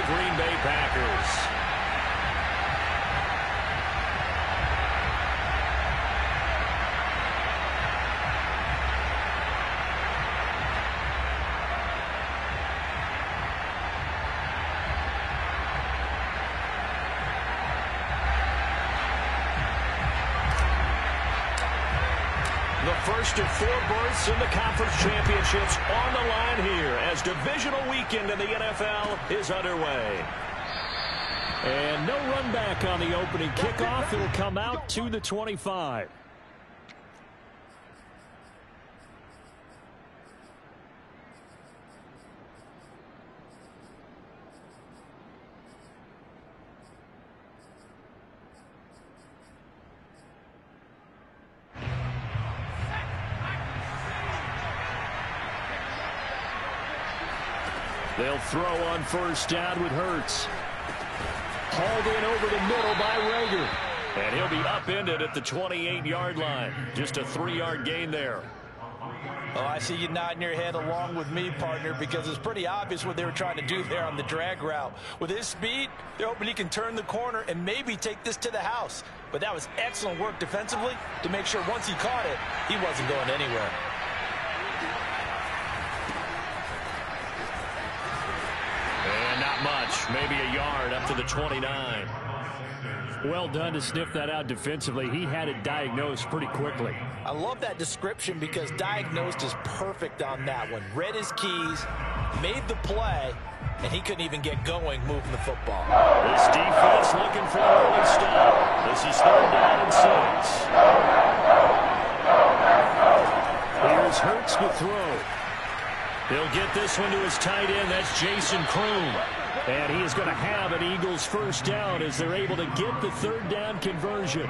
Green Bay Packers. The first of 4 berths in the conference championships on the line here as divisional weekend in the NFL is underway. And no run back on the opening kickoff. It'll come out to the 25. They'll throw on first down with Hurts. Hauled in over the middle by Rager. And he'll be upended at the 28-yard line. Just a 3-yard gain there. Oh, I see you nodding your head along with me, partner, because it's pretty obvious what they were trying to do there on the drag route. With his speed, they're hoping he can turn the corner and maybe take this to the house. But that was excellent work defensively to make sure once he caught it, he wasn't going anywhere. And not much, maybe a yard up to the 29. Well done to sniff that out defensively. He had it diagnosed pretty quickly. I love that description because diagnosed is perfect on that one. Read his keys, made the play, and he couldn't even get going moving the football. This defense looking for an early stop. This is 3rd down and 6. Here's Hurts to throw. He'll get this one to his tight end. That's Jason Kroom. And he is going to have an Eagles first down as they're able to get the 3rd down conversion.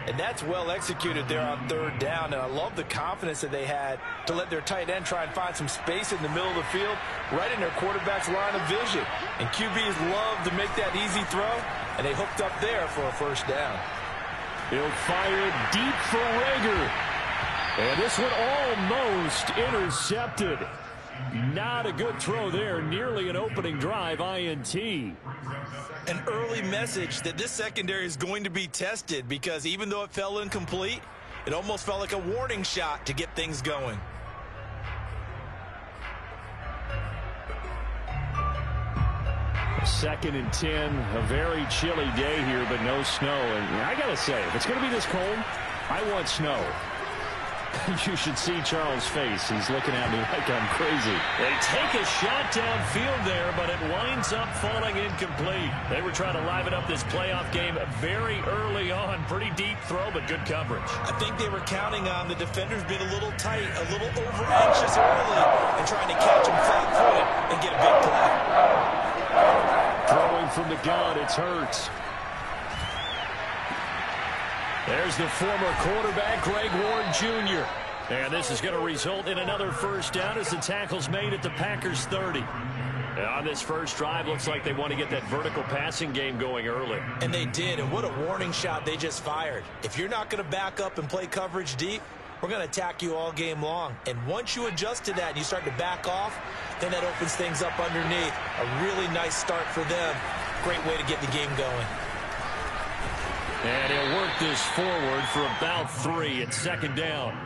And that's well executed there on 3rd down. And I love the confidence that they had to let their tight end try and find some space in the middle of the field, right in their quarterback's line of vision. And QBs love to make that easy throw, and they hooked up there for a first down. He'll fire deep for Rager. And this one almost intercepted. Not a good throw there. Nearly an opening drive INT. An early message that this secondary is going to be tested because even though it fell incomplete, it almost felt like a warning shot to get things going. Second and 10. A very chilly day here, but no snow. And I got to say, if it's going to be this cold, I want snow. You should see Charles' face. He's looking at me like I'm crazy. They take a shot downfield there, but it winds up falling incomplete. They were trying to liven up this playoff game very early on. Pretty deep throw, but good coverage. I think they were counting on the defenders being a little tight, a little over-anxious early, and trying to catch him flat-footed and get a big play. Throwing from the gun, it's Hurts. There's the former quarterback, Greg Ward Jr. And this is going to result in another first down as the tackle's made at the Packers 30. And on this first drive, looks like they want to get that vertical passing game going early. And they did, and what a warning shot they just fired. If you're not going to back up and play coverage deep, we're going to attack you all game long. And once you adjust to that and you start to back off, then that opens things up underneath. A really nice start for them. Great way to get the game going. And he'll work this forward for about 3 at 2nd down.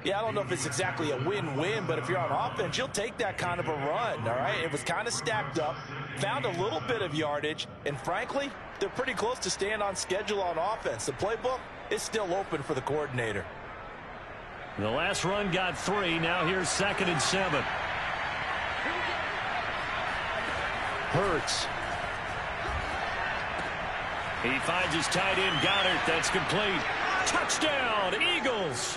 Yeah, I don't know if it's exactly a win-win, but if you're on offense, you'll take that kind of a run, all right? It was kind of stacked up, found a little bit of yardage, and frankly, they're pretty close to staying on schedule on offense. The playbook is still open for the coordinator. The last run got 3. Now here's 2nd and 7. Hurts. He finds his tight end, Goddard. That's complete. Touchdown, Eagles.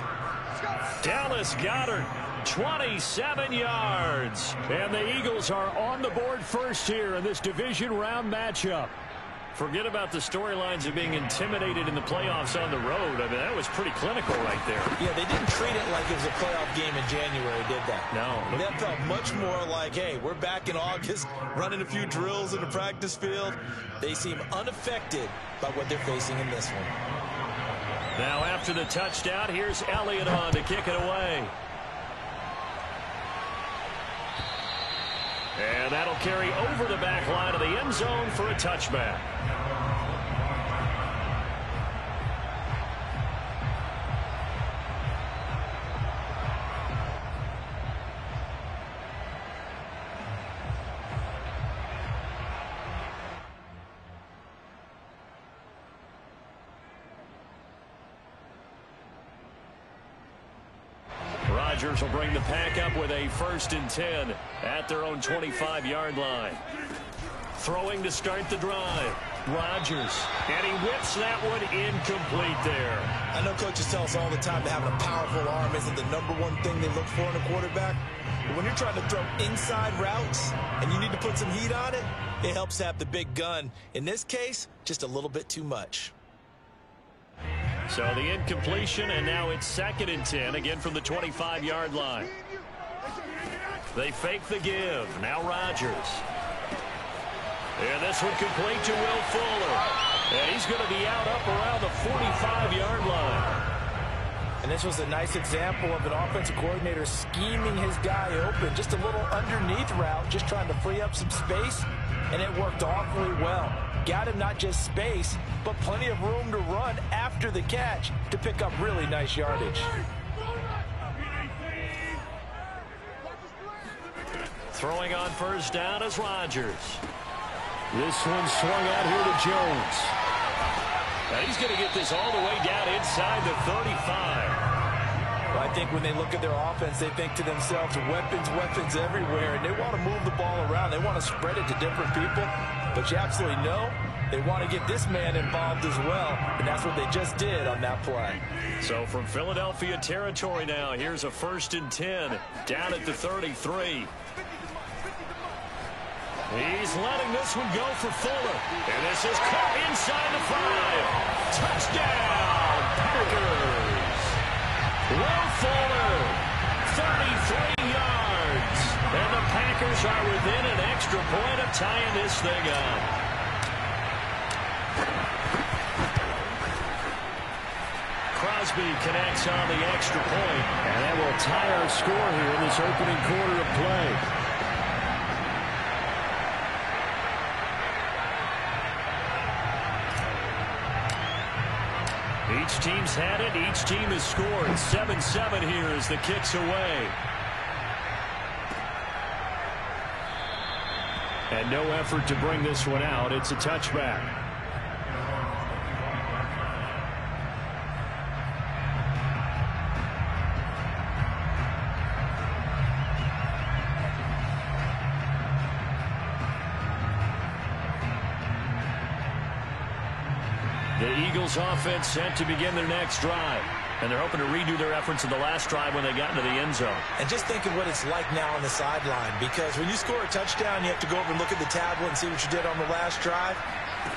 Dallas Goedert, 27 yards. And the Eagles are on the board first here in this division round matchup. Forget about the storylines of being intimidated in the playoffs on the road. I mean, that was pretty clinical right there. Yeah, they didn't treat it like it was a playoff game in January, did they? No. That felt much more like, hey, we're back in August, running a few drills in the practice field. They seem unaffected by what they're facing in this one. Now after the touchdown, here's Elliott on to kick it away. And that'll carry over the back line of the end zone for a touchback. Rodgers will bring the pack up with a 1st and 10 at their own 25-yard line. Throwing to start the drive. Rodgers, and he whips that one incomplete there. I know coaches tell us all the time that having a powerful arm isn't the #1 thing they look for in a quarterback. But when you're trying to throw inside routes and you need to put some heat on it, it helps to have the big gun. In this case, just a little bit too much. So the incompletion, and now it's 2nd and 10, again from the 25-yard line. They fake the give. Now Rodgers. And this one complete to Will Fuller. And he's going to be out up around the 45-yard line. And this was a nice example of an offensive coordinator scheming his guy open. Just a little underneath route, just trying to free up some space. And it worked awfully well. Got him not just space, but plenty of room to run after the catch to pick up really nice yardage. Throwing on 1st down is Rodgers. This one swung out here to Jones. Now he's going to get this all the way down inside the 35. Well, I think when they look at their offense, they think to themselves, weapons everywhere, and they want to move the ball around. They want to spread it to different people, but you absolutely know they want to get this man involved as well, and that's what they just did on that play. So from Philadelphia territory now, here's a 1st and 10 down at the 33. He's letting this one go for Fuller, and this is caught inside the 5. Touchdown, Packers! Will Fuller, 33 yards. And the Packers are within an extra point of tying this thing up. Crosby connects on the extra point. And that will tie our score here in this opening quarter of play. Each team's had it. Each team has scored. 7-7 here as the kick's away. And no effort to bring this one out. It's a touchback. The Eagles offense set to begin their next drive. And they're hoping to redo their efforts in the last drive when they got into the end zone. And just think of what it's like now on the sideline, because when you score a touchdown, you have to go over and look at the tablet and see what you did on the last drive.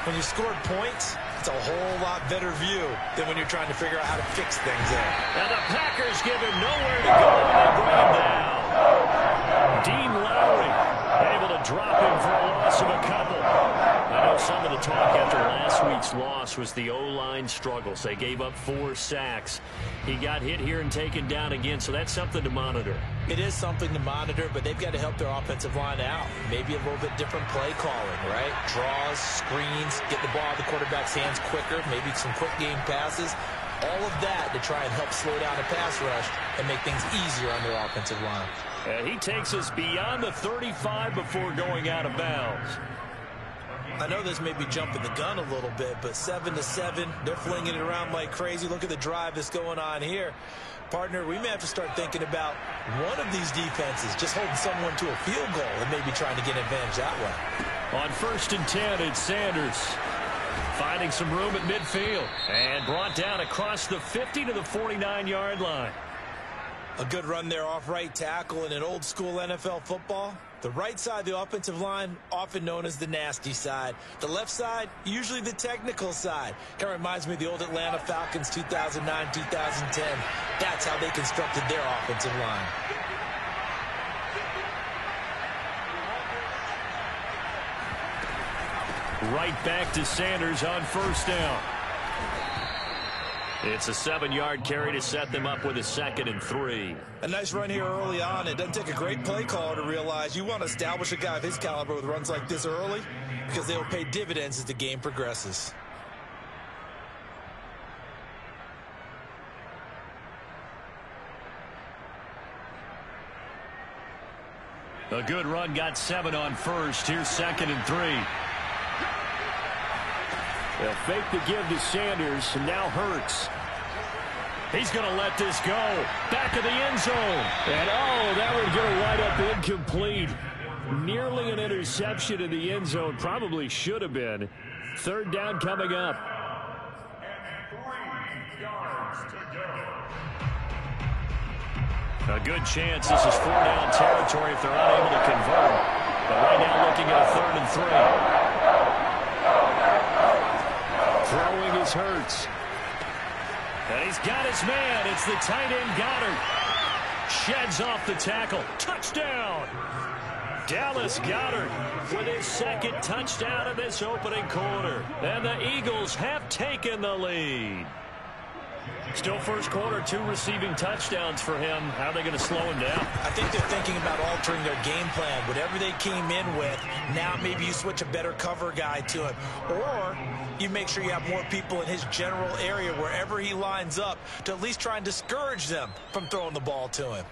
When you scored points, it's a whole lot better view than when you're trying to figure out how to fix things there. And the Packers give him nowhere to go, and they bring him down. Dean Lowry able to drop him for a loss of a couple. I know some of the talk after last week's loss was the O-line struggles. They gave up 4 sacks. He got hit here and taken down again, so that's something to monitor. It is something to monitor, but they've got to help their offensive line out. Maybe a little bit different play calling, right? Draws, screens, get the ball out of the quarterback's hands quicker, maybe some quick game passes. All of that to try and help slow down a pass rush and make things easier on their offensive line. And he takes us beyond the 35 before going out of bounds. I know this may be jumping the gun a little bit, but 7-7, they're flinging it around like crazy. Look at the drive that's going on here. Partner, we may have to start thinking about one of these defenses just holding someone to a field goal and maybe trying to get an advantage that way. On 1st and 10, it's Sanders finding some room at midfield and brought down across the 50 to the 49-yard line. A good run there off right tackle in an old school NFL football. The right side of the offensive line, often known as the nasty side. The left side, usually the technical side. Kind of reminds me of the old Atlanta Falcons 2009, 2010. That's how they constructed their offensive line. Right back to Sanders on 1st down. It's a 7-yard carry to set them up with a 2nd and 3. A nice run here early on. It doesn't take a great play caller to realize you want to establish a guy of his caliber with runs like this early because they will pay dividends as the game progresses. A good run, got 7 on first. Here's 2nd and 3. They'll fake the give to Sanders, and now Hurts. He's going to let this go. Back of the end zone. And, oh, that would go right up incomplete. Nearly an interception in the end zone. Probably should have been. 3rd down coming up. A good chance this is 4-down territory if they're unable to convert. But right now looking at a 3rd and 3. Throwing is Hurts. And he's got his man. It's the tight end Goddard. Sheds off the tackle. Touchdown! Dallas Goedert with his 2nd touchdown of this opening quarter. And the Eagles have taken the lead. Still first quarter, 2 receiving touchdowns for him. How are they going to slow him down? I think they're thinking about altering their game plan. Whatever they came in with, now maybe you switch a better cover guy to him. Or you make sure you have more people in his general area wherever he lines up to at least try and discourage them from throwing the ball to him.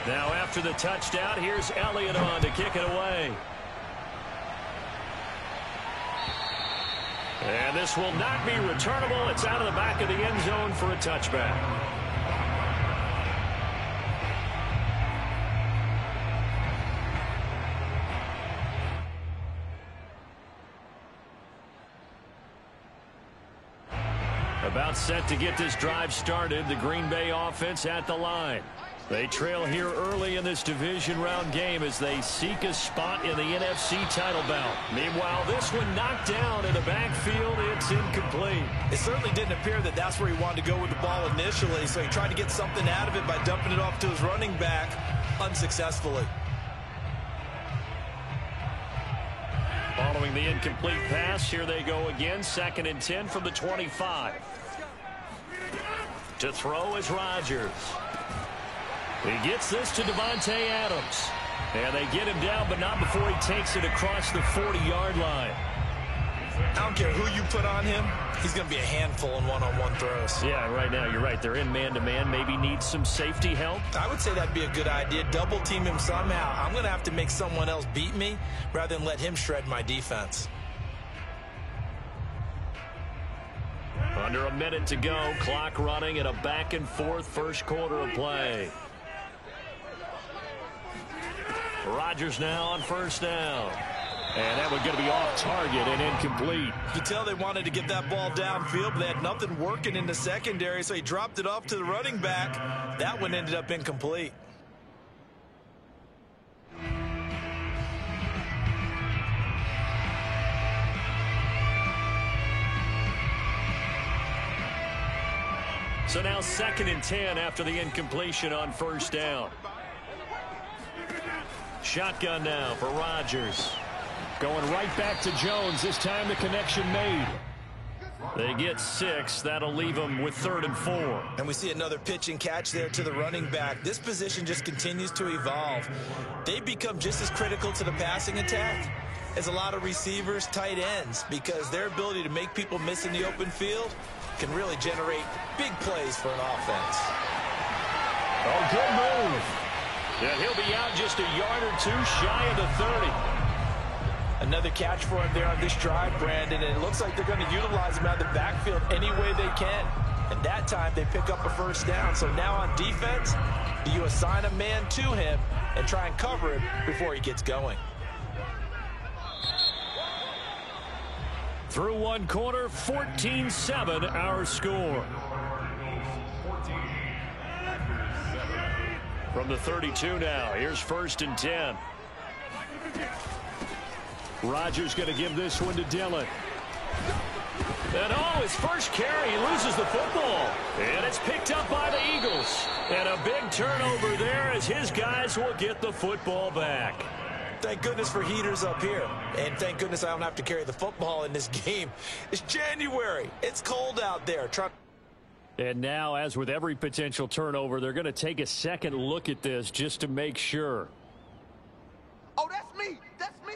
Now after the touchdown, here's Elliott on to kick it away. And this will not be returnable. It's out of the back of the end zone for a touchback. About set to get this drive started. The Green Bay offense at the line. They trail here early in this division round game as they seek a spot in the NFC title bout. Meanwhile, this one knocked down in the backfield. It's incomplete. It certainly didn't appear that that's where he wanted to go with the ball initially, so he tried to get something out of it by dumping it off to his running back unsuccessfully. Following the incomplete pass, here they go again. 2nd and 10 from the 25. To throw is Rodgers. He gets this to Davante Adams. And they get him down, but not before he takes it across the 40-yard line. I don't care who you put on him. He's going to be a handful in one-on-one throws. Yeah, right now you're right. They're in man-to-man. Maybe needs some safety help. I would say that'd be a good idea. Double team him somehow. I'm going to have to make someone else beat me rather than let him shred my defense. Under a minute to go. Clock running and a back-and-forth first quarter of play. Rodgers now on 1st down. And that one's going to be off target and incomplete. You could tell they wanted to get that ball downfield, but they had nothing working in the secondary, so he dropped it off to the running back. That one ended up incomplete. So now 2nd and 10 after the incompletion on 1st down. Shotgun now for Rodgers. Going right back to Jones. This time the connection made. They get 6. That'll leave them with 3rd and 4. And we see another pitch and catch there to the running back. This position just continues to evolve. They become just as critical to the passing attack as a lot of receivers, tight ends, because their ability to make people miss in the open field can really generate big plays for an offense. Oh, good move. And he'll be out just a yard or 2 shy of the 30. Another catch for him there on this drive, Brandon, and it looks like they're going to utilize him out of the backfield any way they can. And that time they pick up a 1st down. So now on defense, do you assign a man to him and try and cover him before he gets going? Through one quarter, 14-7 our score. From the 32 now, here's 1st and 10. Rodgers going to give this one to Dillon. And oh, his first carry, he loses the football. And it's picked up by the Eagles. And a big turnover there as his guys will get the football back. Thank goodness for heaters up here. And thank goodness I don't have to carry the football in this game. It's January. It's cold out there. And now, as with every potential turnover, they're going to take a second look at this just to make sure. Oh, that's me. That's me.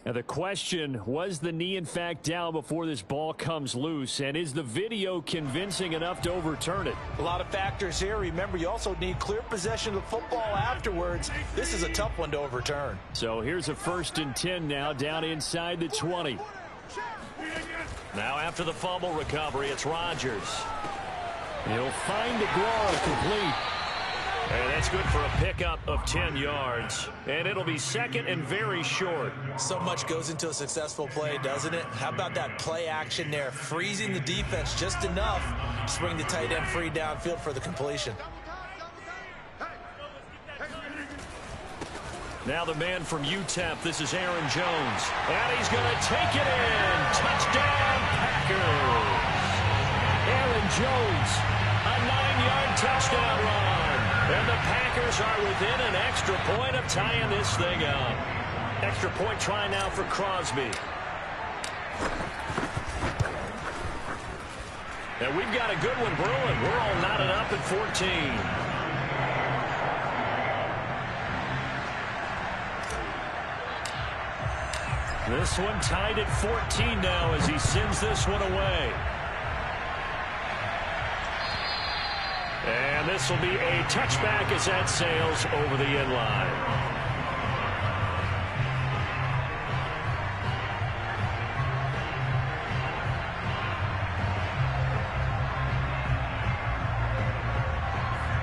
Now the question, was the knee in fact down before this ball comes loose? And is the video convincing enough to overturn it? A lot of factors here. Remember, you also need clear possession of the football afterwards. This is a tough one to overturn. So here's a 1st and 10 now, down inside the 20. Now after the fumble recovery, it's Rodgers. He'll find Aguero complete. And that's good for a pickup of 10 yards. And it'll be 2nd and very short. So much goes into a successful play, doesn't it? How about that play action there? Freezing the defense just enough to swing the tight end free downfield for the completion. Now the man from UTEP, this is Aaron Jones. And he's going to take it in. Touchdown, Packers. Aaron Jones, a 9-yard touchdown run. And the Packers are within an extra point of tying this thing up. Extra point try now for Crosby. And we've got a good one brewing. We're all knotted up at 14. This one tied at 14 now as he sends this one away. And this will be a touchback as that sails over the end line.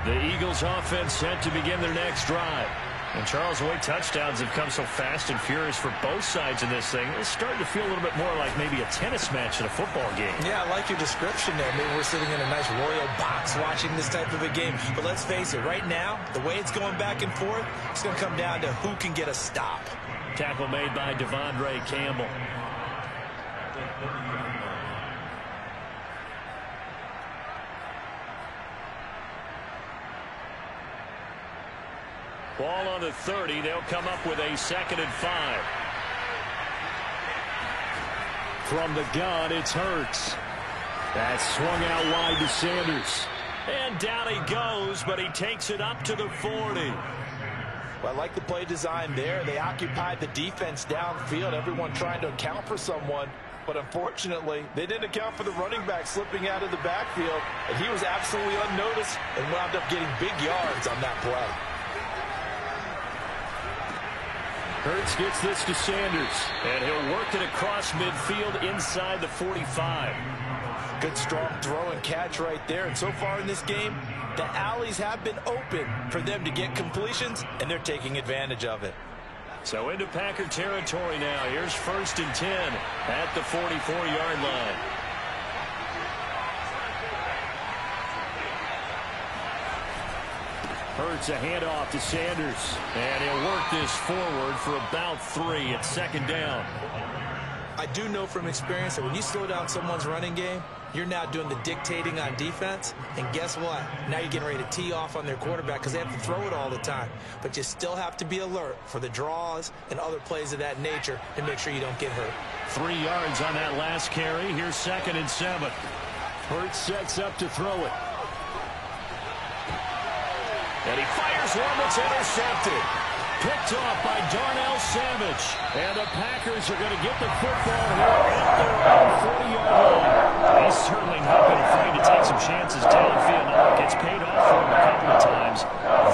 The Eagles offense set to begin their next drive. And Charles, the way touchdowns have come so fast and furious for both sides in this thing, it's starting to feel a little bit more like maybe a tennis match in a football game. Yeah, I like your description there. Maybe we're sitting in a nice royal box watching this type of a game. But let's face it, right now, the way it's going back and forth, it's going to come down to who can get a stop. Tackle made by Devondre Campbell. Ball on the 30. They'll come up with a 2nd and 5. From the gun, it's Hurts. That's swung out wide to Sanders. And down he goes, but he takes it up to the 40. Well, I like the play design there. They occupied the defense downfield, everyone trying to account for someone. But unfortunately, they didn't account for the running back slipping out of the backfield. And he was absolutely unnoticed and wound up getting big yards on that play. Hurts gets this to Sanders. And he'll work it across midfield inside the 45. Good strong throw and catch right there. And so far in this game, the alleys have been open for them to get completions, and they're taking advantage of it. So into Packer territory now. Here's 1st and 10 at the 44-yard line. Hurts a handoff to Sanders. And he'll work this forward for about 3 at 2nd down. I do know from experience that when you slow down someone's running game, you're now doing the dictating on defense. And guess what? Now you're getting ready to tee off on their quarterback because they have to throw it all the time. But you still have to be alert for the draws and other plays of that nature to make sure you don't get hurt. 3 yards on that last carry. Here's 2nd and 7. Hurts sets up to throw it. And he fires one that's intercepted. Picked off by Darnell Savage. And the Packers are going to get the football here at their own 40-yard line. He's certainly not been afraid to take some chances downfield. Now, it's paid off for him a couple of times.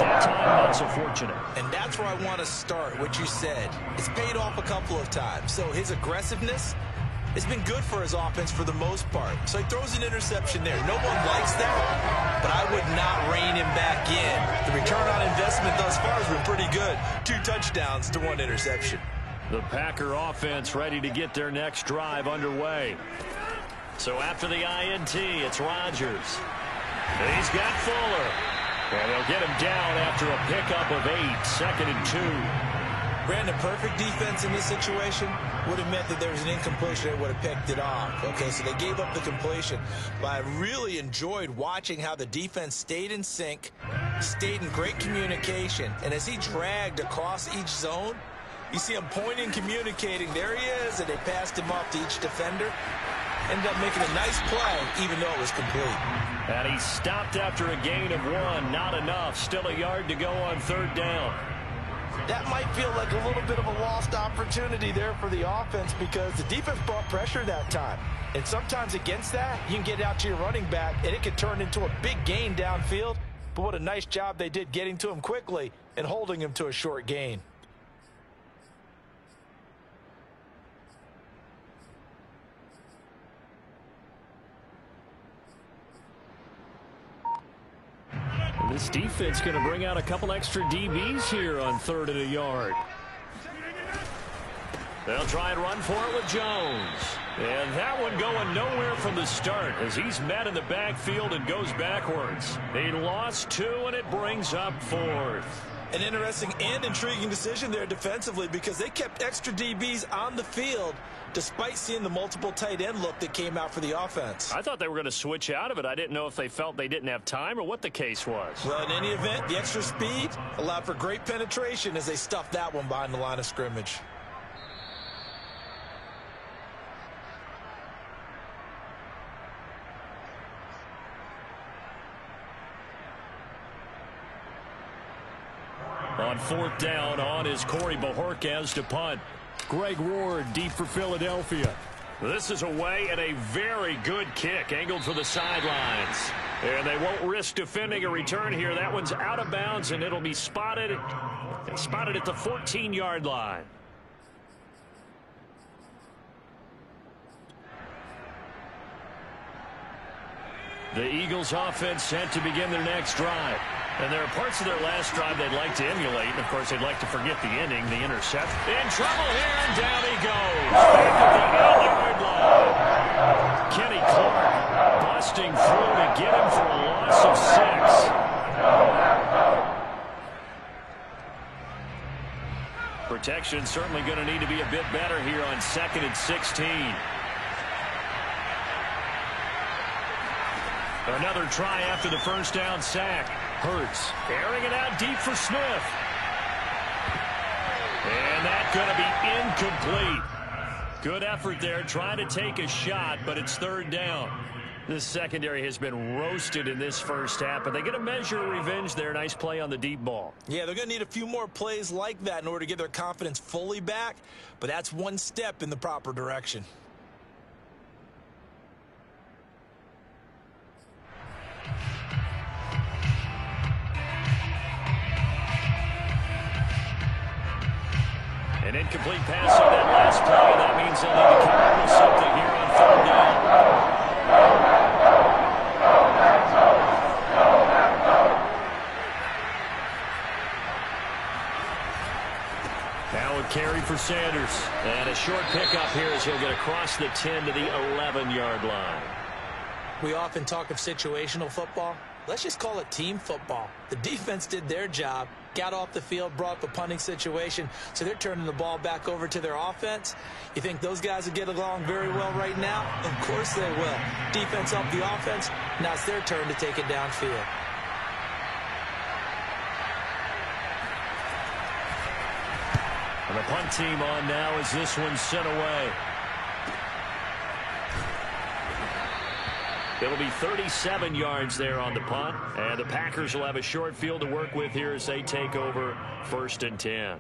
That time, not so fortunate. And that's where I want to start, what you said. It's paid off a couple of times. So his aggressiveness has been good for his offense for the most part. So he throws an interception there. No one likes that, but I would not rein him back in. The return on investment thus far has been pretty good. 2 touchdowns to 1 interception. The Packer offense ready to get their next drive underway. So after the INT, it's Rodgers. He's got Fuller. And they'll get him down after a pickup of 8, 2nd and 2. Brandon, perfect defense in this situation would have meant that there was an incompletion that would have picked it off. Okay, so they gave up the completion. But I really enjoyed watching how the defense stayed in sync, stayed in great communication. And as he dragged across each zone, You see him pointing, communicating. There he is, and they passed him off to each defender. Ended up making a nice play, even though it was complete. And he stopped after a gain of 1. Not enough. Still a yard to go on 3rd down. That might feel like a little bit of a lost opportunity there for the offense because the defense brought pressure that time. And sometimes against that, you can get out to your running back, and it can turn into a big gain downfield. But what a nice job they did getting to him quickly and holding him to a short gain. This defense going to bring out a couple extra DBs here on 3rd and a yard. They'll try and run for it with Jones. And that one going nowhere from the start as he's met in the backfield and goes backwards. He lost 2, and it brings up 4th. An interesting and intriguing decision there defensively because they kept extra DBs on the field despite seeing the multiple tight end look that came out for the offense. I thought they were going to switch out of it. I didn't know if they felt they didn't have time or what the case was. Well, in any event, the extra speed allowed for great penetration as they stuffed that one behind the line of scrimmage. On 4th down, on is Corey Bojorquez to punt. Greg Ward deep for Philadelphia. This is away and a very good kick angled for the sidelines. And they won't risk defending a return here. That one's out of bounds, and it'll be spotted at the 14-yard line. The Eagles offense set to begin their next drive. And there are parts of their last drive they'd like to emulate. And, of course, they'd like to forget the ending, the intercept. In trouble here, and down he goes. Back at the 8-yard line. Kenny Clark busting through to get him for a loss of 6. Protection certainly going to need to be a bit better here on 2nd and 16. Another try after the first down sack. Hurts airing it out deep for Smith. And that's going to be incomplete. Good effort there trying to take a shot, but it's 3rd down. This secondary has been roasted in this first half, but they get a measure of revenge there. Nice play on the deep ball. Yeah, they're going to need a few more plays like that in order to get their confidence fully back, but that's one step in the proper direction. An incomplete pass on that last play, and that means they'll need to come up with something here on 3rd down. Now a carry for Sanders. And a short pickup here as he'll get across the 10 to the 11-yard line. We often talk of situational football. Let's just call it team football. The defense did their job, got off the field, brought up a punting situation, so they're turning the ball back over to their offense. You think those guys will get along very well right now? Of course they will. Defense helped the offense. Now it's their turn to take it downfield. And the punt team on now as this one's sent away. It'll be 37 yards there on the punt, and the Packers will have a short field to work with here as they take over 1st and 10.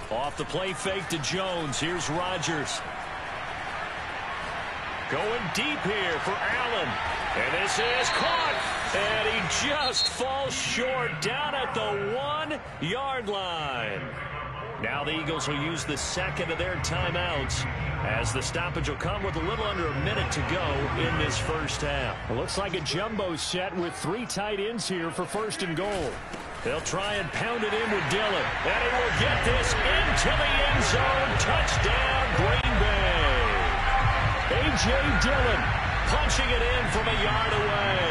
Off the play fake to Jones. Here's Rodgers. Going deep here for Allen. And this is caught. And he just falls short down at the 1-yard line. Now the Eagles will use the second of their timeouts as the stoppage will come with a little under a minute to go in this first half. It looks like a jumbo set with 3 tight ends here for first and goal. They'll try and pound it in with Dillon. And he will get this into the end zone. Touchdown, Green Bay. A.J. Dillon punching it in from a yard away.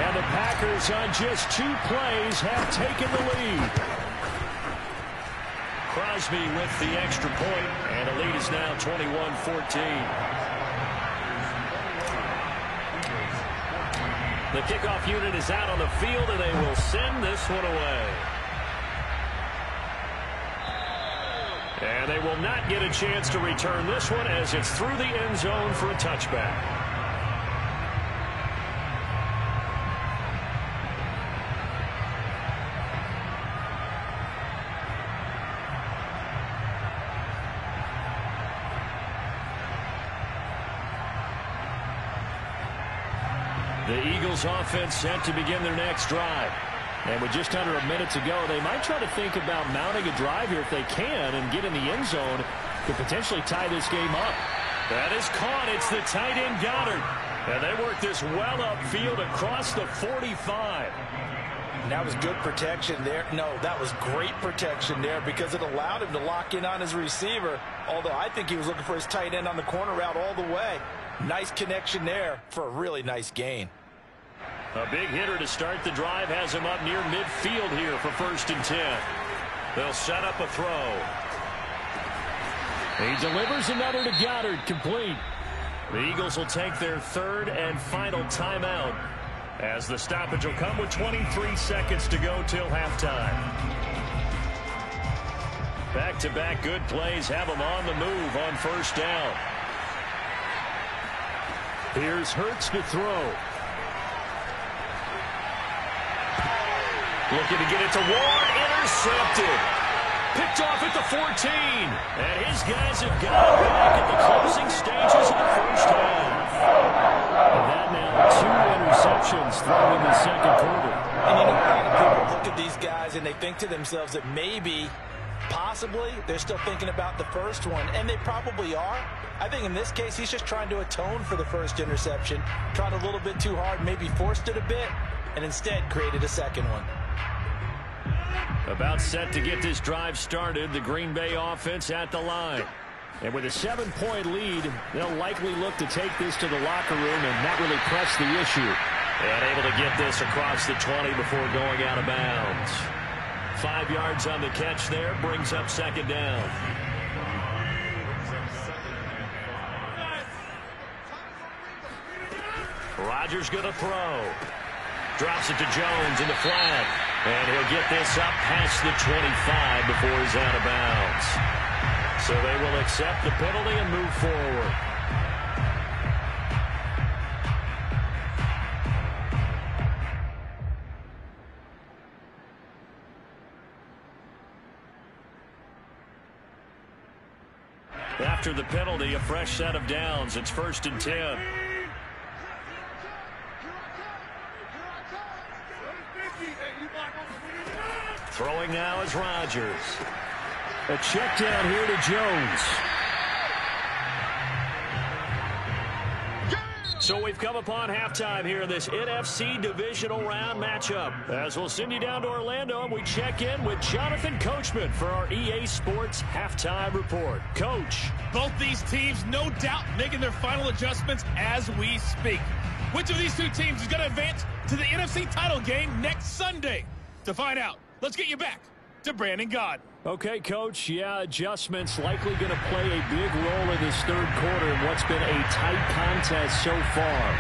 And the Packers on just 2 plays have taken the lead. Crosby with the extra point, and the lead is now 21-14. The kickoff unit is out on the field, and they will send this one away. And they will not get a chance to return this one as it's through the end zone for a touchback. The Eagles offense set to begin their next drive. And with just under a minute to go, they might try to think about mounting a drive here if they can and get in the end zone to potentially tie this game up. That is caught. It's the tight end Goddard. And they work this well upfield across the 45. And that was good protection there. No, that was great protection there because it allowed him to lock in on his receiver. Although I think he was looking for his tight end on the corner route all the way. Nice connection there for a really nice gain. A big hitter to start the drive has him up near midfield here for 1st and 10. They'll set up a throw. He delivers another to Goddard, complete. The Eagles will take their 3rd and final timeout as the stoppage will come with 23 seconds to go till halftime. Back-to-back good plays have them on the move on 1st down. Here's Hurts to throw. Looking to get it to Ward. Intercepted. Picked off at the 14. And his guys have got it back at the closing stages of the first half. And that now 2 interceptions thrown in the second quarter. And you know, a lot of people look at these guys and they think to themselves that maybe, possibly, they're still thinking about the first one. And they probably are. I think in this case, he's just trying to atone for the first interception. Tried a little bit too hard, maybe forced it a bit, and instead created a second one. About set to get this drive started, the Green Bay offense at the line. And with a 7-point lead, they'll likely look to take this to the locker room and not really press the issue. And able to get this across the 20 before going out of bounds. 5 yards on the catch there, brings up 2nd down. Rodgers going to throw. Drops it to Jones in the flat. And he'll get this up past the 25 before he's out of bounds. So they will accept the penalty and move forward. After the penalty, a fresh set of downs. It's 1st and 10. Throwing now is Rodgers. A check down here to Jones. So we've come upon halftime here in this NFC divisional round matchup. As we'll send you down to Orlando and we check in with Jonathan Coachman for our EA Sports halftime report. Coach. Both these teams, no doubt, making their final adjustments as we speak. Which of these 2 teams is going to advance to the NFC title game next Sunday? To find out, let's get you back to Brandon Gaudin. Okay, Coach. Yeah, adjustments likely going to play a big role in this 3rd quarter in what's been a tight contest so far.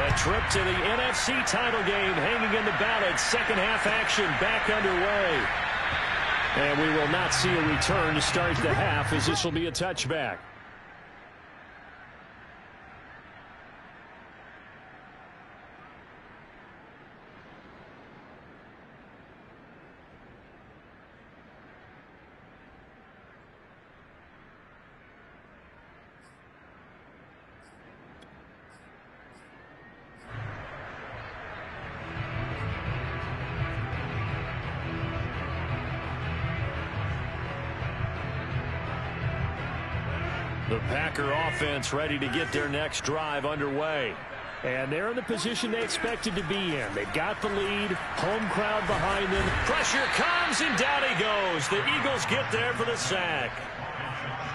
A trip to the NFC title game hanging in the balance. 2nd half action back underway. And we will not see a return to start the half as this will be a touchback. The Packer offense ready to get their next drive underway. And they're in the position they expected to be in. They've got the lead, home crowd behind them. Pressure comes, and down he goes. The Eagles get there for the sack.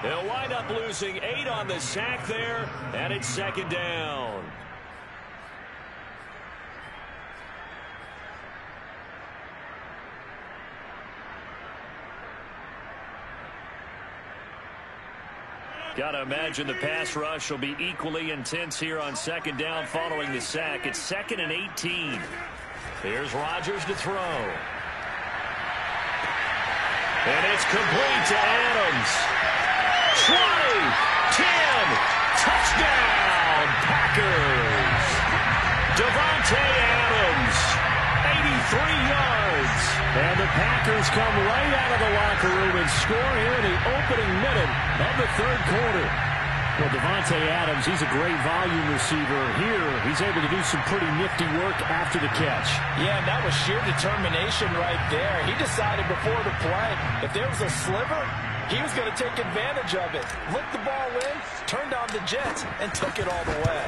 They'll wind up losing 8 on the sack there, and it's 2nd down. Got to imagine the pass rush will be equally intense here on 2nd down following the sack. It's 2nd and 18. Here's Rodgers to throw. And it's complete to Adams. 20, 10, touchdown, Packers. Davante Adams, 83 yards. And the Packers come right out of the locker room and score here in the opening minute of the 3rd quarter. Well, Davante Adams, he's a great volume receiver. Here, he's able to do some pretty nifty work after the catch. Yeah, and that was sheer determination right there. He decided before the play, if there was a sliver, he was going to take advantage of it. Looked the ball in, turned on the Jets, and took it all the way.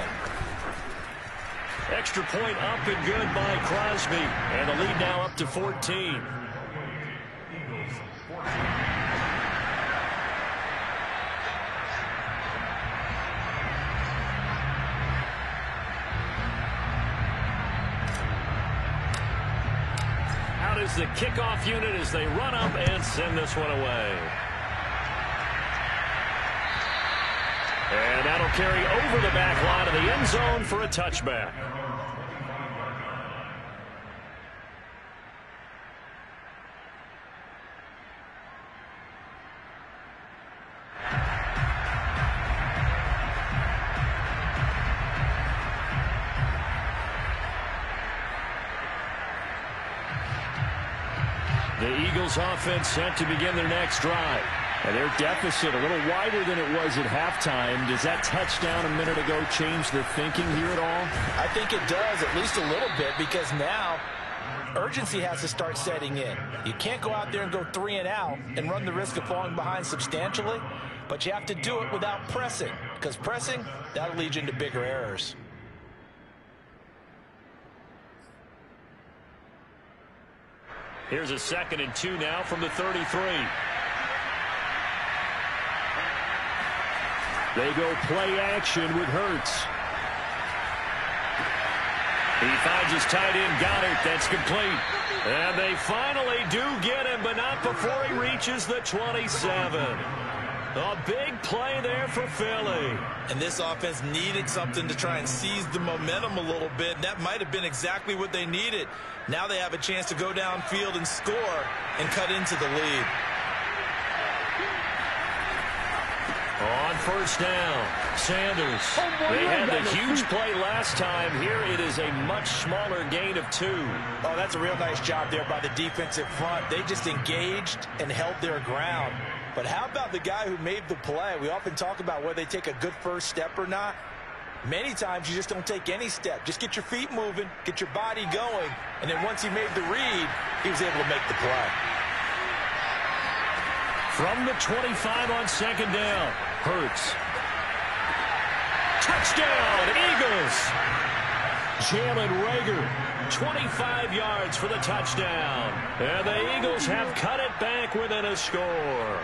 Extra point up and good by Crosby. And the lead now up to 14. Out is the kickoff unit as they run up and send this one away. And that'll carry over the back line of the end zone for a touchback. The Eagles offense set to begin their next drive. And their deficit a little wider than it was at halftime. Does that touchdown a minute ago change their thinking here at all? I think it does, at least a little bit, because now urgency has to start setting in. You can't go out there and go 3 and out and run the risk of falling behind substantially, but you have to do it without pressing, because pressing, that'll lead you into bigger errors. Here's a 2nd and 2 now from the 33. They go play action with Hurts. He finds his tight end, Goddard. That's complete. And they finally do get him, but not before he reaches the 27. A big play there for Philly. And this offense needed something to try and seize the momentum a little bit. That might have been exactly what they needed. Now they have a chance to go downfield and score and cut into the lead. On 1st down, Sanders. They had the huge play last time. Here it is a much smaller gain of 2. Oh, that's a real nice job there by the defensive front. They just engaged and held their ground. But how about the guy who made the play? We often talk about whether they take a good first step or not. Many times you just don't take any step. Just get your feet moving, get your body going, and then once he made the read, he was able to make the play. From the 25 on 2nd down, Hurts. Touchdown, Eagles. Jalen Reagor. 25 yards for the touchdown. And the Eagles have cut it back within a score.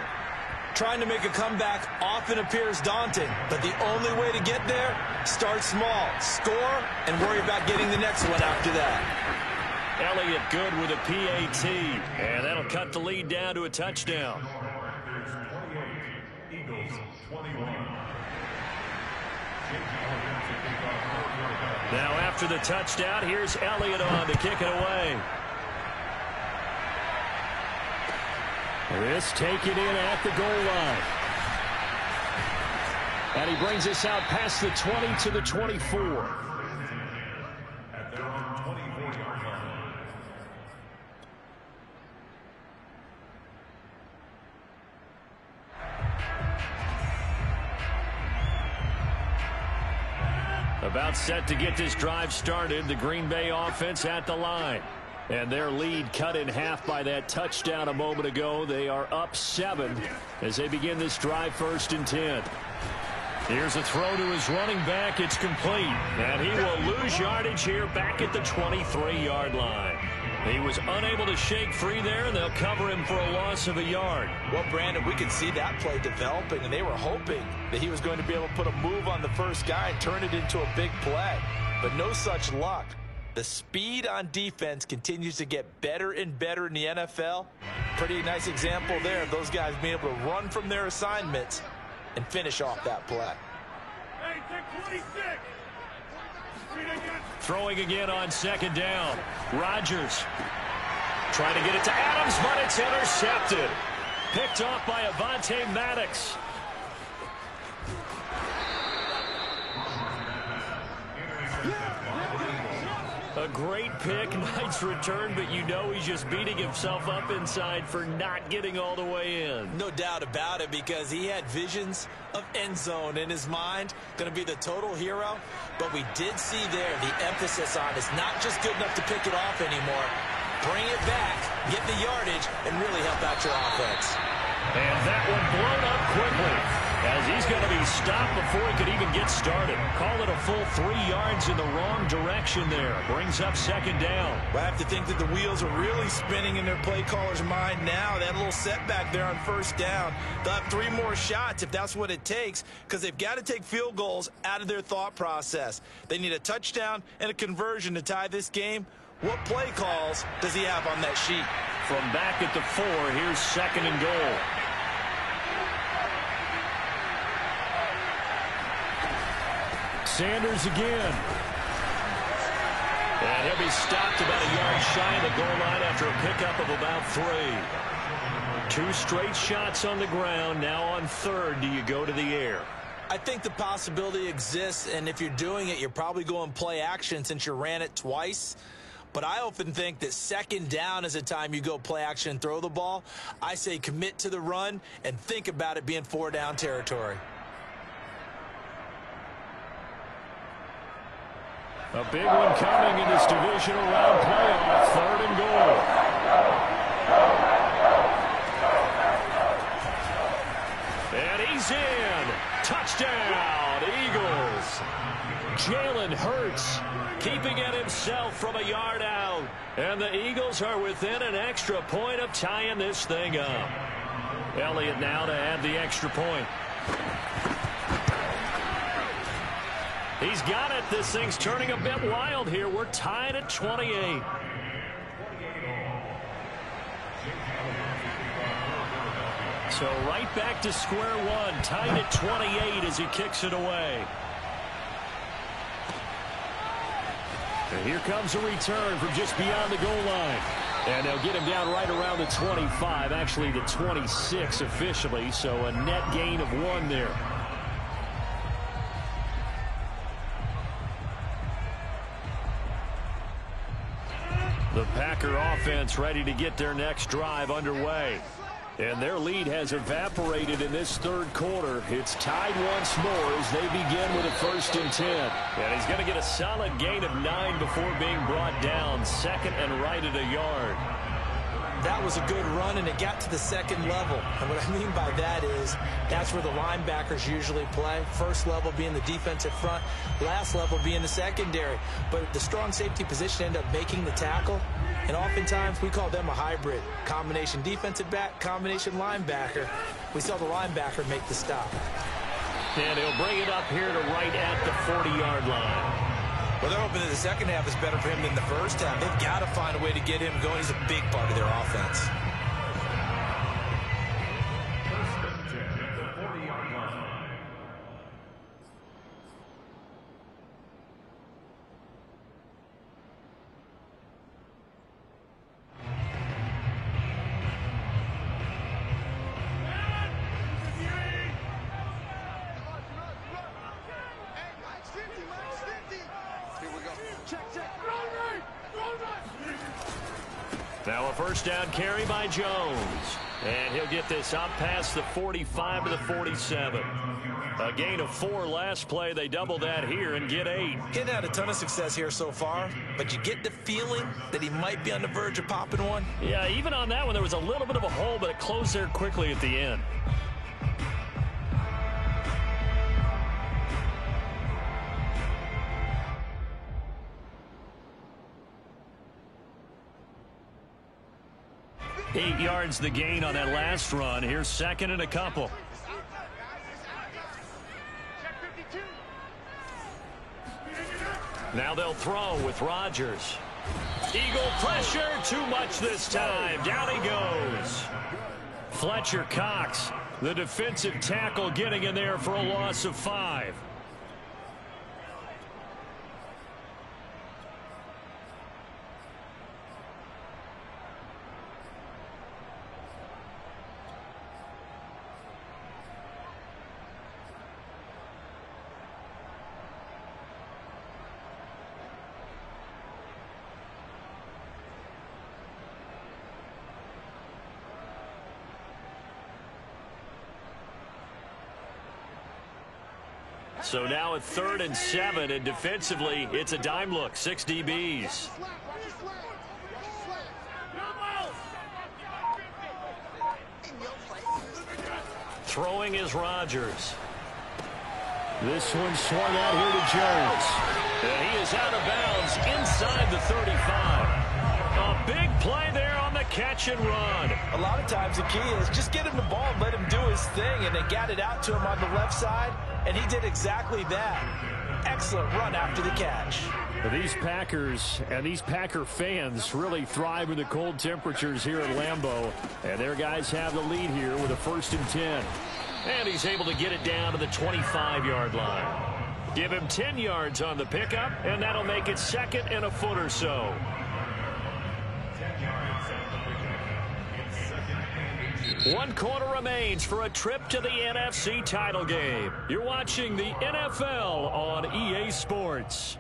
Trying to make a comeback often appears daunting, but the only way to get there, start small, score, and worry about getting the next one after that. Elliott good with a PAT, and that'll cut the lead down to a touchdown. Now after the touchdown, here's Elliott on to kick it away. This taken in at the goal line. And he brings us out past the 20 to the 24. About set to get this drive started, the Green Bay offense at the line. And their lead cut in half by that touchdown a moment ago. They are up 7 as they begin this drive 1st and 10. Here's a throw to his running back. It's complete. And he will lose yardage here back at the 23-yard line. He was unable to shake free there, and they'll cover him for a loss of a yard. Well, Brandon, we could see that play developing, and they were hoping that he was going to be able to put a move on the first guy and turn it into a big play. But no such luck. The speed on defense continues to get better and better in the NFL. Pretty nice example there of those guys being able to run from their assignments and finish off that play. Throwing again on second down. Rodgers trying to get it to Adams, but it's intercepted. Picked off by Avonte Maddox. A great pick, nice return, but you know he's just beating himself up inside for not getting all the way in. No doubt about it, because he had visions of end zone in his mind, going to be the total hero. But we did see there the emphasis on it's not just good enough to pick it off anymore. Bring it back, get the yardage, and really help out your offense. And that one blown up quickly, as he's going to be stopped before he could even get started. Call it a full 3 yards in the wrong direction there. Brings up second down. Well, I have to think that the wheels are really spinning in their play caller's mind now. That little setback there on first down. They'll have 3 more shots if that's what it takes, because they've got to take field goals out of their thought process. They need a touchdown and a conversion to tie this game. What play calls does he have on that sheet? From back at the 4, here's second and goal. Sanders again. And he'll be stopped about a yard shy of the goal line after a pickup of about 3. 2 straight shots on the ground. Now on third, do you go to the air? I think the possibility exists, and if you're doing it, you're probably going play action since you ran it twice. But I often think that second down is a time you go play action and throw the ball. I say commit to the run and think about it being 4-down territory. A big one coming in this divisional round playoff. Third and goal. And he's in. Touchdown, Eagles. Jalen Hurts keeping it himself from a yard out. And the Eagles are within an extra point of tying this thing up. Elliott now to add the extra point. He's got it. This thing's turning a bit wild here. We're tied at 28. So right back to square one. Tied at 28 as he kicks it away. And here comes a return from just beyond the goal line. And they'll get him down right around the 25. Actually the 26 officially. So a net gain of 1 there. The Packer offense ready to get their next drive underway. And their lead has evaporated in this third quarter. It's tied once more as they begin with a 1st and 10. And he's going to get a solid gain of 9 before being brought down. Second and right at a yard. That was a good run, and it got to the second level. And what I mean by that is that's where the linebackers usually play. First level being the defensive front, last level being the secondary. But the strong safety position ended up making the tackle. And oftentimes we call them a hybrid. Combination defensive back, combination linebacker. We saw the linebacker make the stop. And he'll bring it up here to right at the 40-yard line. Well, they're hoping that the second half is better for him than the first half. They've got to find a way to get him going. He's a big part of their offense. Now a first down carry by Jones. And he'll get this up past the 45 to the 47. A gain of 4 last play. They double that here and get 8. Getting had a ton of success here so far, but you get the feeling that he might be on the verge of popping one. Yeah, even on that one, there was a little bit of a hole, but it closed there quickly at the end. 8 yards the gain on that last run. Here's second and a couple. Now they'll throw with Rodgers. Eagle pressure, too much this time. Down he goes. Fletcher Cox, the defensive tackle, getting in there for a loss of 5. So now at 3rd and 7, and defensively, it's a dime look. 6 DBs. Throwing is Rodgers. This one swung out here to Jones. And he is out of bounds inside the 35. A big play there on the catch and run. A lot of times the key is just get him the ball and let him do his thing, and they got it out to him on the left side, and he did exactly that. Excellent run after the catch. These Packers and these Packer fans really thrive in the cold temperatures here at Lambeau, and their guys have the lead here with a 1st and 10. And he's able to get it down to the 25-yard line. Give him 10 yards on the pickup, and that'll make it 2nd and a foot or so. One quarter remains for a trip to the NFC title game. You're watching the NFL on EA Sports.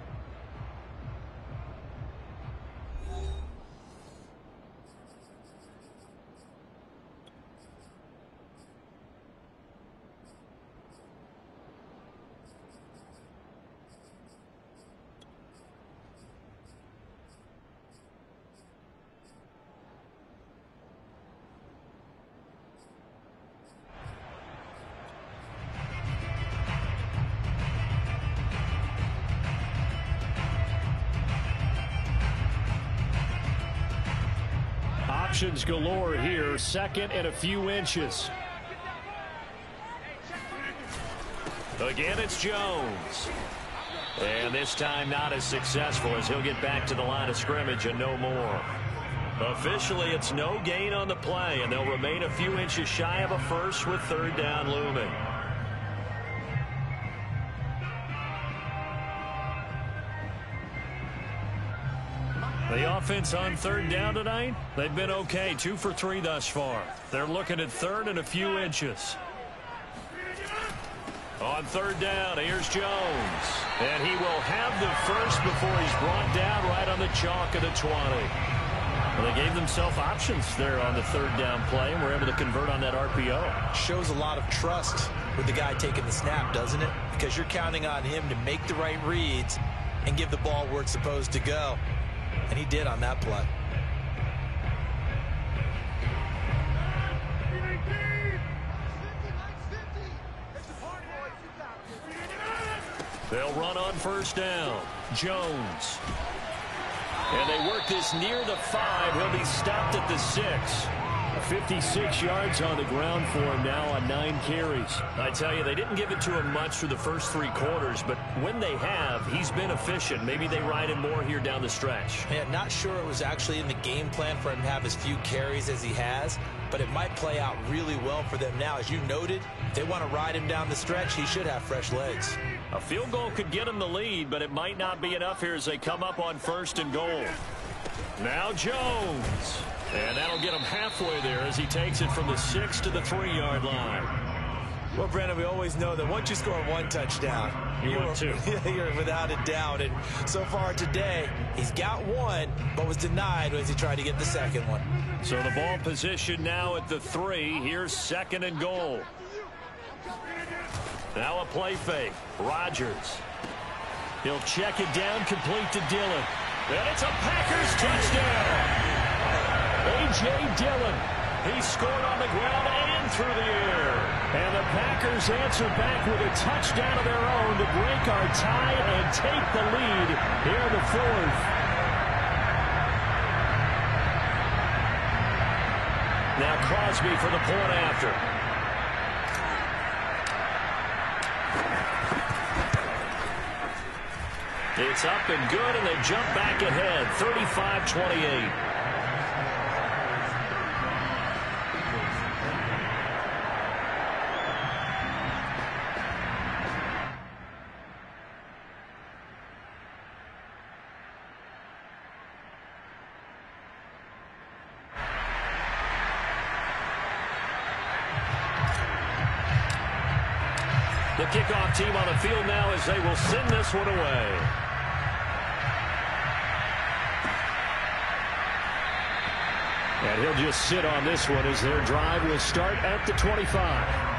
Options galore here. 2nd and a few inches. Again, it's Jones. And this time not as successful, as he'll get back to the line of scrimmage and no more. Officially, it's no gain on the play, and they'll remain a few inches shy of a first with 3rd down looming. The offense on 3rd down tonight, they've been okay. 2 for 3 thus far. They're looking at 3rd and a few inches. On 3rd down, here's Jones. And he will have the first before he's brought down right on the chalk of the 20. Well, they gave themselves options there on the 3rd down play, and were able to convert on that RPO. Shows a lot of trust with the guy taking the snap, doesn't it? Because you're counting on him to make the right reads and give the ball where it's supposed to go. And he did on that play. They'll run on 1st down. Jones. And they work this near the 5. He'll be stopped at the 6. 56 yards on the ground for him now on 9 carries. I tell you, they didn't give it to him much through the first 3 quarters, but when they have, he's been efficient. Maybe they ride him more here down the stretch. Yeah, not sure it was actually in the game plan for him to have as few carries as he has, but it might play out really well for them now. As you noted, if they want to ride him down the stretch, he should have fresh legs. A field goal could get him the lead, but it might not be enough here as they come up on 1st and goal. Now Jones. And that'll get him halfway there as he takes it from the 6 to the 3-yard line. Well, Brandon, we always know that once you score 1 touchdown, you're without a doubt. And so far today, he's got 1, but was denied as he tried to get the 2nd one. So the ball position now at the 3. Here's 2nd and goal. Now a play fake. Rodgers. He'll check it down, complete to Dillon. And it's a Packers touchdown. A.J. Dillon. He scored on the ground and through the air. And the Packers answer back with a touchdown of their own to break our tie and take the lead here in the 4th. Now Crosby for the point after. It's up and good, and they jump back ahead, 35-28. The kickoff team on the field now as they will send this one away. And he'll just sit on this one as their drive will start at the 25.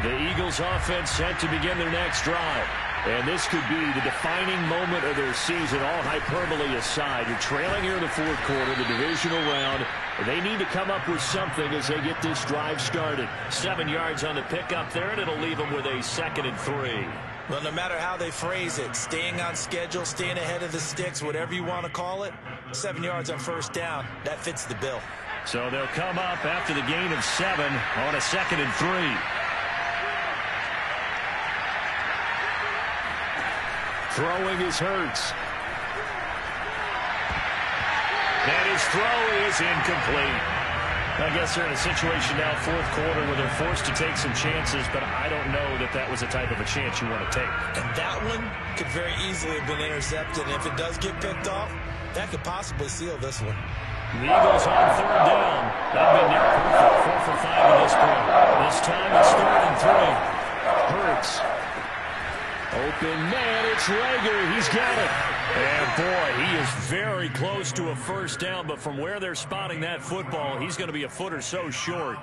The Eagles offense set to begin their next drive. And this could be the defining moment of their season, all hyperbole aside. You're trailing here in the fourth quarter, the divisional round. And they need to come up with something as they get this drive started. 7 yards on the pickup there, and it'll leave them with a 2nd and 3. Well, no matter how they phrase it, staying on schedule, staying ahead of the sticks, whatever you want to call it, 7 yards on first down, that fits the bill. So they'll come up after the gain of 7 on a 2nd and 3. Throwing is Hurts. And his throw is incomplete. I guess they're in a situation now, fourth quarter, where they're forced to take some chances, but I don't know that that was the type of a chance you want to take. And that one could very easily have been intercepted. And if it does get picked off, that could possibly seal this one. The Eagles on 3rd down. They've been near perfect, 4 for 5 at this point. This time it's 3rd and 3. Hurts. Open man, it's Reagor. He's got it. And boy, he is very close to a first down, but from where they're spotting that football, he's going to be a foot or so short.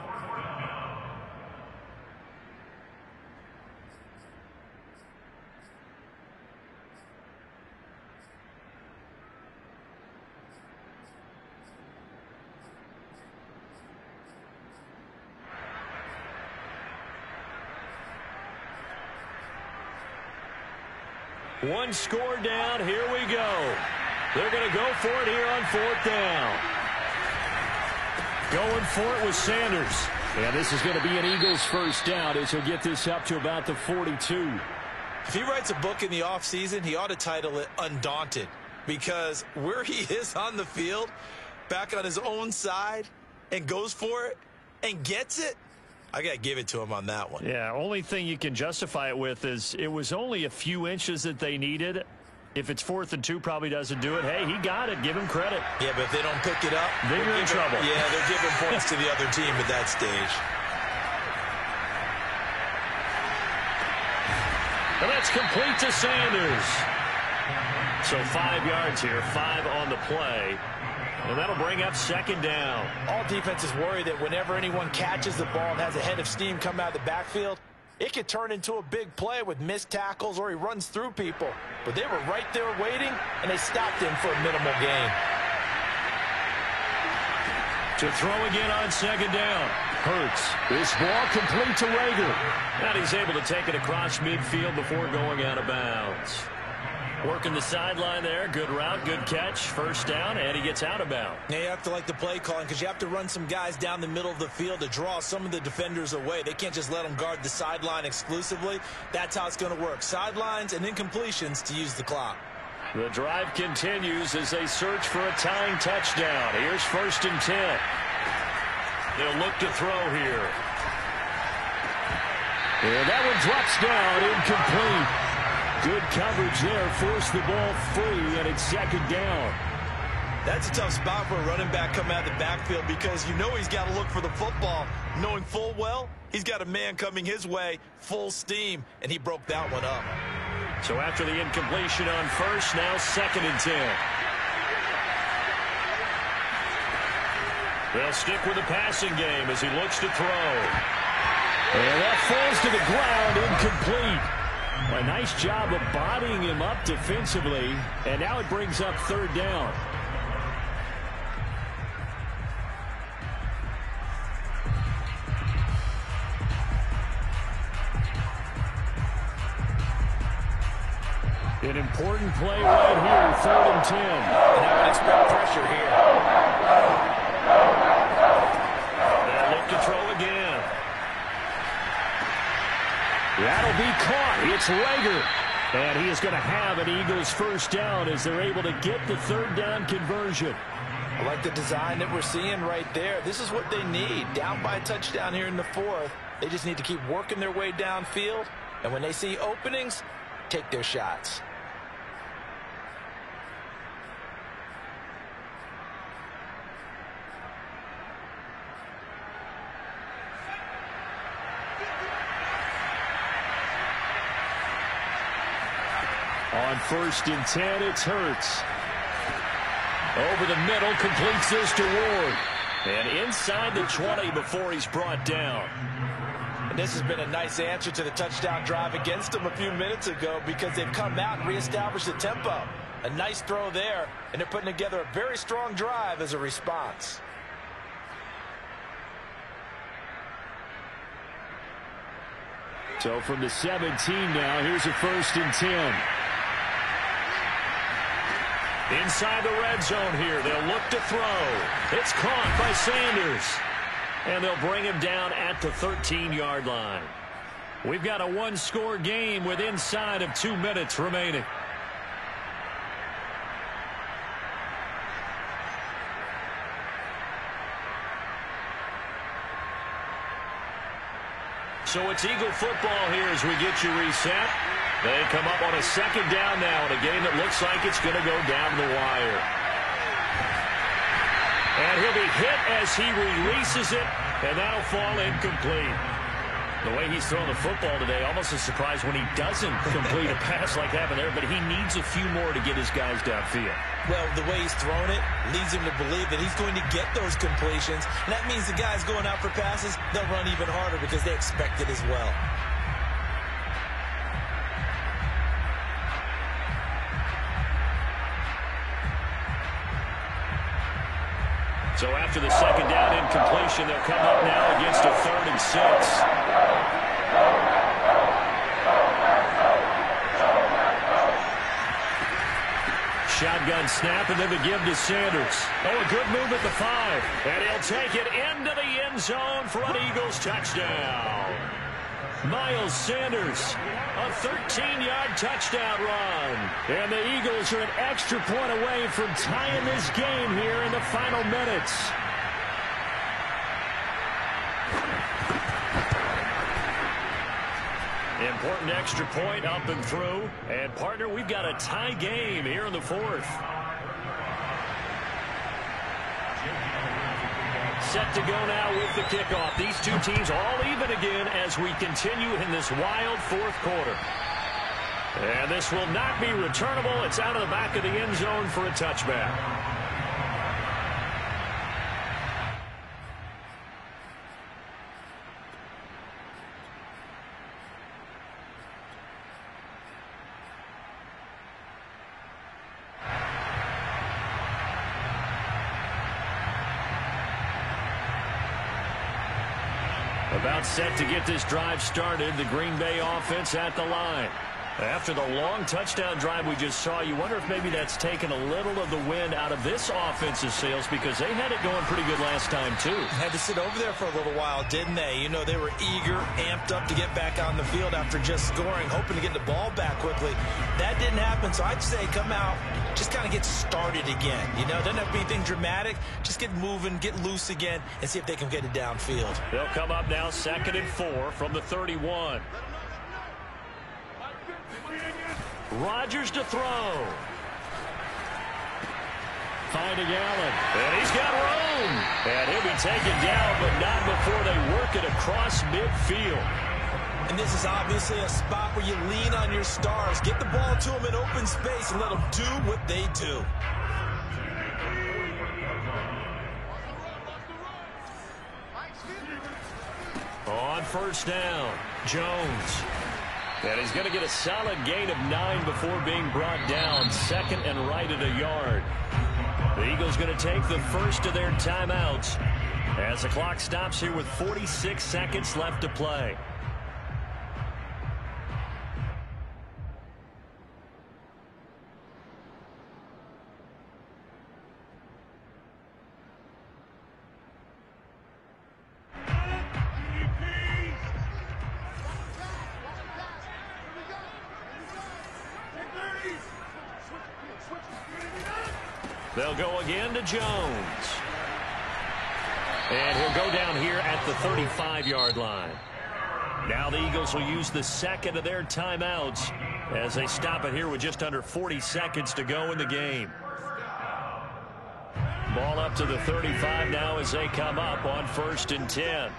One score down. Here we go. They're going to go for it here on 4th down. Going for it with Sanders. And this is going to be an Eagles first down as he'll get this up to about the 42. If he writes a book in the offseason, he ought to title it Undaunted, because where he is on the field, back on his own side, and goes for it and gets it, I got to give it to him on that one. Yeah, only thing you can justify it with is it was only a few inches that they needed. If it's 4th and 2, probably doesn't do it. Hey, he got it. Give him credit. Yeah, but if they don't pick it up, then you're in trouble. Yeah, they're giving points to the other team at that stage. And that's complete to Sanders. So 5 yards here, 5 on the play. And that'll bring up 2nd down. All defenses worry that whenever anyone catches the ball and has a head of steam come out of the backfield, it could turn into a big play with missed tackles or he runs through people. But they were right there waiting, and they stopped him for a minimal gain. To throw again on 2nd down. Hurts. This ball complete to Reagor. And he's able to take it across midfield before going out of bounds. Working the sideline there. Good route, good catch. First down, and he gets out of bounds. Now you have to like the play calling because you have to run some guys down the middle of the field to draw some of the defenders away. They can't just let them guard the sideline exclusively. That's how it's going to work. Sidelines and incompletions to use the clock. The drive continues as they search for a tying touchdown. Here's 1st and 10. They'll look to throw here. And that one drops down, incomplete. Good coverage there, forced the ball free, and it's 2nd down. That's a tough spot for a running back coming out of the backfield because you know he's got to look for the football, knowing full well he's got a man coming his way, full steam, and he broke that one up. So after the incompletion on 1st, now 2nd and 10. They'll stick with the passing game as he looks to throw. And that falls to the ground, incomplete. A nice job of bodying him up defensively, and now it brings up 3rd down. An important play right here, 3rd and 10. And I would expect pressure here. They'll look to throw again. That'll be caught. It's Reagor. And he is going to have an Eagles first down as they're able to get the 3rd down conversion. I like the design that we're seeing right there. This is what they need. Down by a touchdown here in the 4th. They just need to keep working their way downfield. And when they see openings, take their shots. On 1st and 10, it's Hurts. Over the middle, completes this to Ward. And inside the 20 before he's brought down. And this has been a nice answer to the touchdown drive against them a few minutes ago because they've come out and reestablished the tempo. A nice throw there, and they're putting together a very strong drive as a response. So from the 17 now, here's a 1st and 10. Inside the red zone here, they'll look to throw. It's caught by Sanders. And they'll bring him down at the 13-yard line. We've got a one-score game with inside of 2 minutes remaining. So it's Eagle football here as we get you reset. They come up on a 2nd down now in a game that looks like it's going to go down the wire. And he'll be hit as he releases it, and that'll fall incomplete. The way he's throwing the football today, almost a surprise when he doesn't complete a pass like that there, but he needs a few more to get his guys downfield. Well, the way he's thrown it leads him to believe that he's going to get those completions. And that means the guys going out for passes, they'll run even harder because they expect it as well. So after the 2nd down incompletion, they'll come up now against a 3rd and 6. Shotgun snap, and then the give to Sanders. Oh, a good move at the 5. And he'll take it into the end zone for an Eagles touchdown. Miles Sanders, a 13-yard touchdown run. And the Eagles are an extra point away from tying this game here in the final minutes. Important extra point up and through. And, partner, we've got a tie game here in the 4th. Set to go now with the kickoff. These two teams all even again as we continue in this wild 4th quarter. And this will not be returnable. It's out of the back of the end zone for a touchback. About set to get this drive started. The Green Bay offense at the line. After the long touchdown drive we just saw, you wonder if maybe that's taken a little of the wind out of this offensive sails because they had it going pretty good last time, too. Had to sit over there for a little while, didn't they? You know, they were eager, amped up to get back on the field after just scoring, hoping to get the ball back quickly. That didn't happen, so I'd say come out, just kind of get started again. You know, doesn't have to be anything dramatic. Just get moving, get loose again, and see if they can get it downfield. They'll come up now 2nd and 4 from the 31. Rodgers to throw. Finding Allen. And he's got room. And he'll be taken down, but not before they work it across midfield. And this is obviously a spot where you lean on your stars. Get the ball to them in open space and let them do what they do. On 1st down, Jones. And he's going to get a solid gain of 9 before being brought down. 2nd and right at a yard. The Eagles going to take the first of their timeouts as the clock stops here with 46 seconds left to play. They'll go again to Jones. And he'll go down here at the 35-yard line. Now the Eagles will use the second of their timeouts as they stop it here with just under 40 seconds to go in the game. Ball up to the 35 now as they come up on 1st and 10.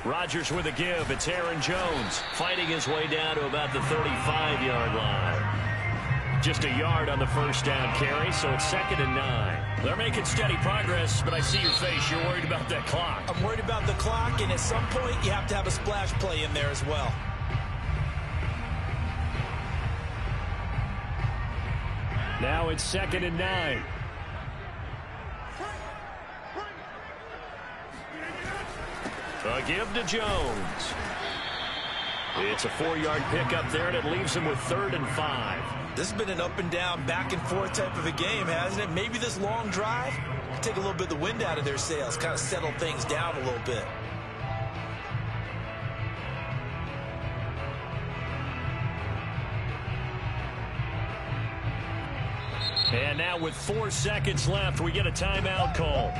Rodgers with a give. It's Aaron Jones fighting his way down to about the 35-yard line. Just a yard on the first down carry, so it's 2nd and 9. They're making steady progress, but I see your face. You're worried about that clock. I'm worried about the clock, and at some point you have to have a splash play in there as well. Now it's 2nd and 9. A give to Jones. It's a 4-yard pickup there, and it leaves him with 3rd and 5. This has been an up and down, back and forth type of a game, hasn't it? Maybe this long drive can take a little bit of the wind out of their sails, kind of settle things down a little bit. And now with 4 seconds left, we get a timeout call.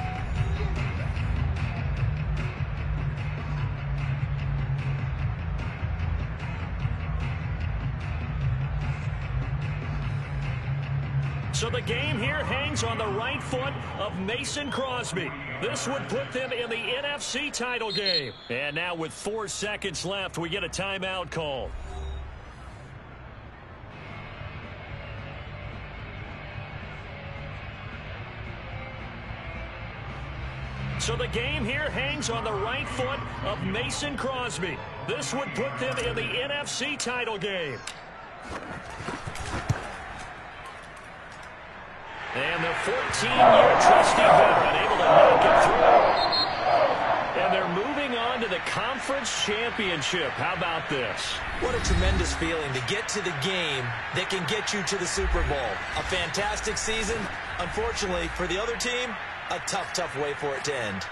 So the game here hangs on the right foot of Mason Crosby. This would put them in the NFC title game. And now with 4 seconds left, we get a timeout call. So the game here hangs on the right foot of Mason Crosby. This would put them in the NFC title game. And the 14-year trusty veteran able to make it through. And they're moving on to the conference championship. How about this? What a tremendous feeling to get to the game that can get you to the Super Bowl. A fantastic season. Unfortunately, for the other team, a tough way for it to end.